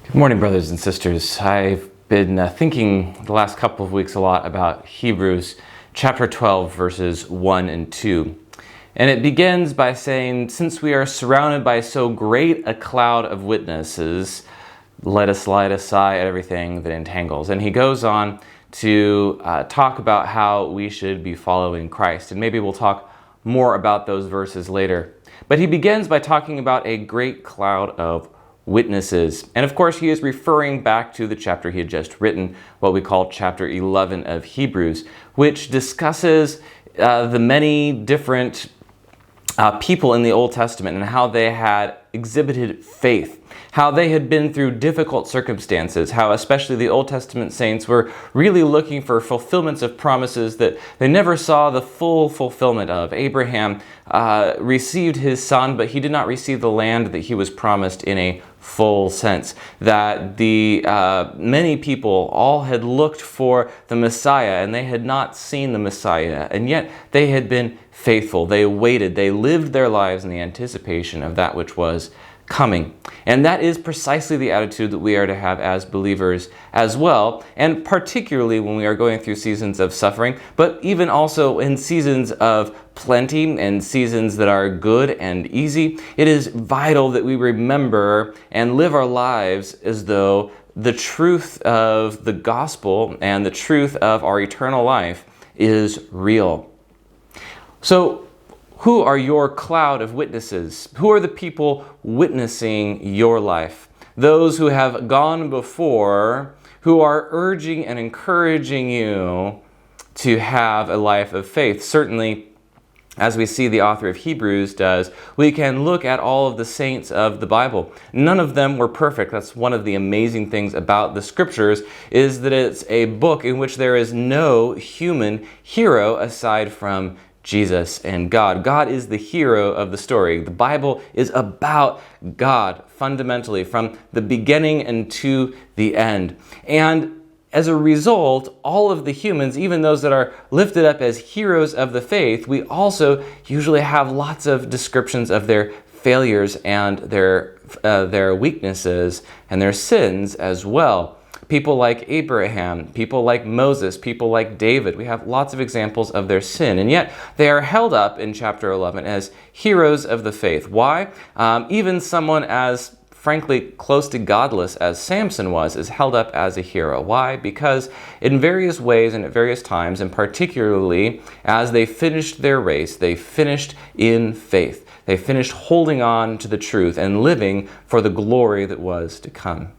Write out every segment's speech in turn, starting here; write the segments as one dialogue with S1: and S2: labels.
S1: Good morning, brothers and sisters. I've been thinking the last couple of weeks a lot about Hebrews chapter 12, verses 1 and 2. And it begins by saying, since we are surrounded by so great a cloud of witnesses, let us lay aside everything that entangles. And he goes on to talk about how we should be following Christ. And maybe we'll talk more about those verses later. But he begins by talking about a great cloud of witnesses. And of course, he is referring back to the chapter he had just written, what we call chapter 11 of Hebrews, which discusses the many different people in the Old Testament and how they had exhibited faith, how they had been through difficult circumstances, how especially the Old Testament saints were really looking for fulfillments of promises that they never saw the full fulfillment of. Abraham received his son, but he did not receive the land that he was promised in a full sense. That the many people all had looked for the Messiah and they had not seen the Messiah, and yet they had been faithful. They waited. They lived their lives in the anticipation of that which was coming. And that is precisely the attitude that we are to have as believers as well, and particularly when we are going through seasons of suffering, but even also in seasons of plenty and seasons that are good and easy. It is vital that we remember and live our lives as though the truth of the gospel and the truth of our eternal life is real. So, who are your cloud of witnesses? Who are the people witnessing your life? Those who have gone before, who are urging and encouraging you to have a life of faith. Certainly, as we see the author of Hebrews does, we can look at all of the saints of the Bible. None of them were perfect. That's one of the amazing things about the Scriptures, is that it's a book in which there is no human hero aside from Jesus and God. God is the hero of the story. The Bible is about God fundamentally from the beginning and to the end. And as a result, all of the humans, even those that are lifted up as heroes of the faith, we also usually have lots of descriptions of their failures and their weaknesses and their sins as well. People like Abraham, people like Moses, people like David. We have lots of examples of their sin, and yet they are held up in chapter 11 as heroes of the faith. Why? Even someone as frankly close to godless as Samson was is held up as a hero. Why? Because in various ways and at various times, and particularly as they finished their race, they finished in faith. They finished holding on to the truth and living for the glory that was to come.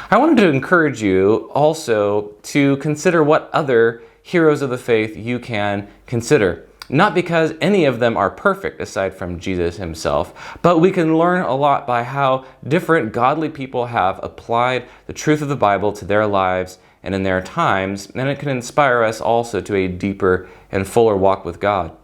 S1: I wanted to encourage you also to consider what other heroes of the faith you can consider. Not because any of them are perfect aside from Jesus himself, but we can learn a lot by how different godly people have applied the truth of the Bible to their lives and in their times, and it can inspire us also to a deeper and fuller walk with God.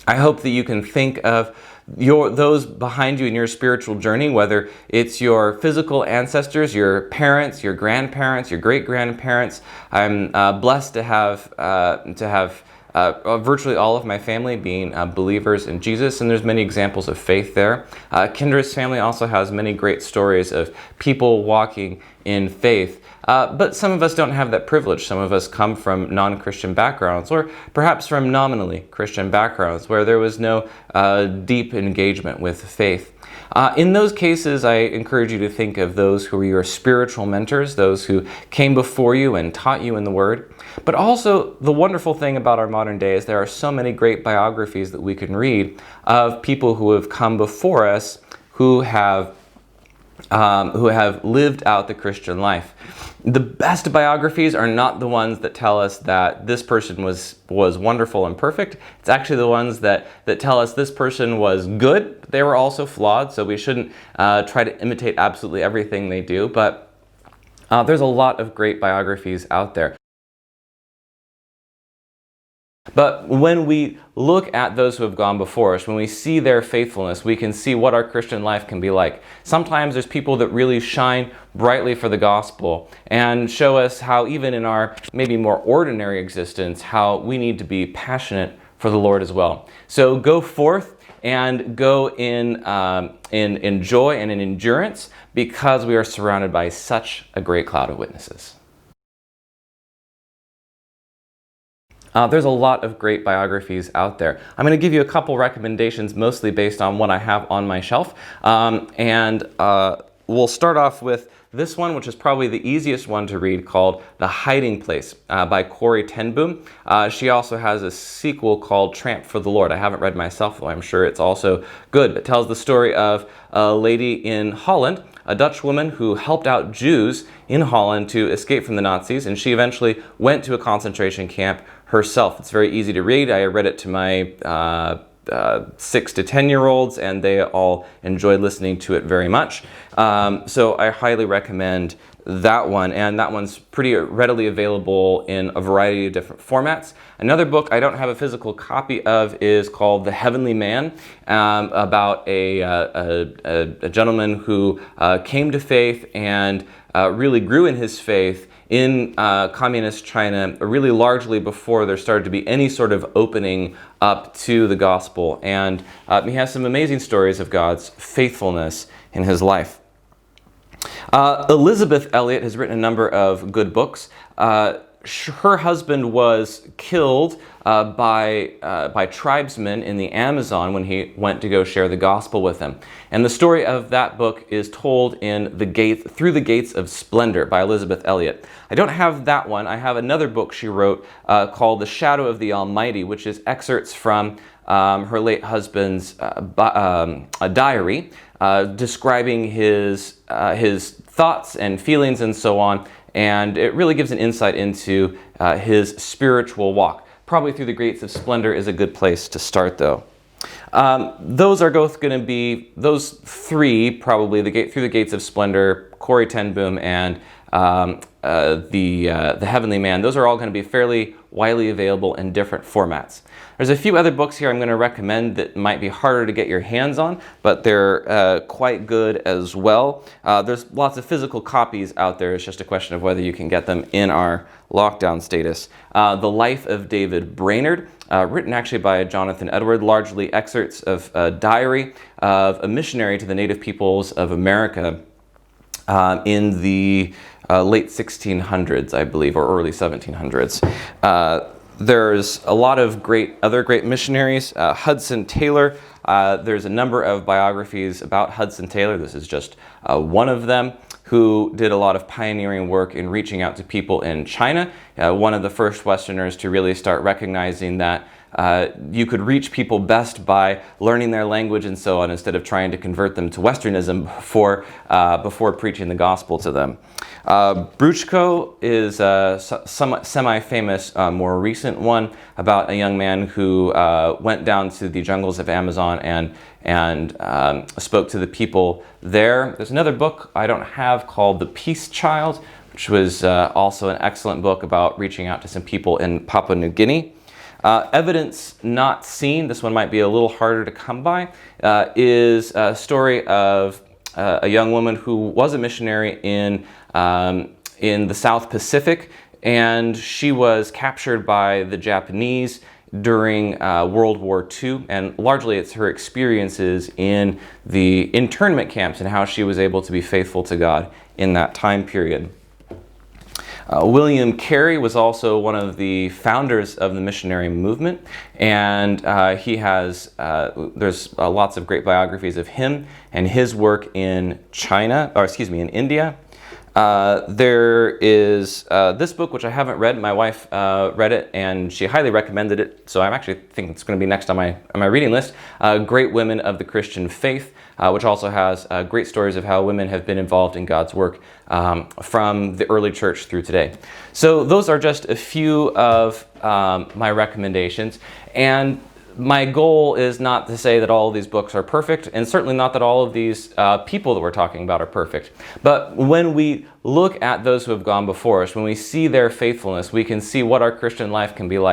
S1: I hope that you can think of those behind you in your spiritual journey, whether it's your physical ancestors, your parents, your grandparents, your great-grandparents. I'm blessed to have virtually all of my family being believers in Jesus, and there's many examples of faith there. Kendra's family also has many great stories of people walking in faith. But some of us don't have that privilege. Some of us come from non-Christian backgrounds, or perhaps from nominally Christian backgrounds where there was no deep engagement with faith. In those cases, I encourage you to think of those who were your spiritual mentors, those who came before you and taught you in the Word. But also, the wonderful thing about our modern day is there are so many great biographies that we can read of people who have come before us who have lived out the Christian life. The best biographies are not the ones that tell us that this person was wonderful and perfect. It's actually the ones that tell us this person was good. They were also flawed, so we shouldn't try to imitate absolutely everything they do. But there's a lot of great biographies out there. But when we look at those who have gone before us, when we see their faithfulness, we can see what our Christian life can be like. Sometimes there's people that really shine brightly for the gospel and show us how even in our maybe more ordinary existence, how we need to be passionate for the Lord as well. So go forth and go in joy and in endurance because we are surrounded by such a great cloud of witnesses. There's a lot of great biographies out there. I'm going to give you a couple recommendations, mostly based on what I have on my shelf. We'll start off with this one, which is probably the easiest one to read, called The Hiding Place by Corrie ten Boom. She also has a sequel called Tramp for the Lord. I haven't read myself, though I'm sure it's also good. It tells the story of a lady in Holland, a Dutch woman who helped out Jews in Holland to escape from the Nazis, and she eventually went to a concentration camp herself. It's very easy to read. I read it to my 6 to 10-year-olds, and they all enjoyed listening to it very much. So I highly recommend that one, and that one's pretty readily available in a variety of different formats. Another book I don't have a physical copy of is called The Heavenly Man, about a gentleman who came to faith and really grew in his faith in communist China, really largely before there started to be any sort of opening up to the gospel. And he has some amazing stories of God's faithfulness in his life. Elisabeth Elliot has written a number of good books. Her husband was killed by tribesmen in the Amazon when he went to go share the gospel with them. And the story of that book is told in Through the Gates of Splendor by Elisabeth Elliot. I don't have that one. I have another book she wrote called The Shadow of the Almighty, which is excerpts from her late husband's diary, describing his thoughts and feelings and so on. And it really gives an insight into his spiritual walk. Probably Through the Gates of Splendor is a good place to start, though. Those are both going to be, those three probably, Through the Gates of Splendor, Corrie ten Boom, and The Heavenly Man. Those are all going to be fairly widely available in different formats. There's a few other books here I'm going to recommend that might be harder to get your hands on, but they're quite good as well. There's lots of physical copies out there. It's just a question of whether you can get them in our lockdown status. The Life of David Brainerd, written actually by Jonathan Edward, largely excerpts of a diary of a missionary to the native peoples of America in the late 1600s, I believe, or early 1700s. There's a lot of other great missionaries. Hudson Taylor, there's a number of biographies about Hudson Taylor. This is just one of them, who did a lot of pioneering work in reaching out to people in China. One of the first Westerners to really start recognizing that you could reach people best by learning their language and so on, instead of trying to convert them to Westernism before preaching the gospel to them. Bruchko is a somewhat semi-famous, more recent one about a young man who went down to the jungles of Amazon and spoke to the people there. There's another book I don't have called The Peace Child, which was also an excellent book about reaching out to some people in Papua New Guinea. Evidence Not Seen, this one might be a little harder to come by, is a story of a young woman who was a missionary in the South Pacific, and she was captured by the Japanese during World War II, and largely it's her experiences in the internment camps and how she was able to be faithful to God in that time period. William Carey was also one of the founders of the missionary movement, and he has, there's lots of great biographies of him and his work in in India. There is this book, which I haven't read. My wife read it, and she highly recommended it, so I actually think it's going to be next on my reading list. Great Women of the Christian Faith, which also has great stories of how women have been involved in God's work from the early church through today. So those are just a few of my recommendations, and my goal is not to say that all of these books are perfect, and certainly not that all of these people that we're talking about are perfect. But when we look at those who have gone before us, when we see their faithfulness, we can see what our Christian life can be like.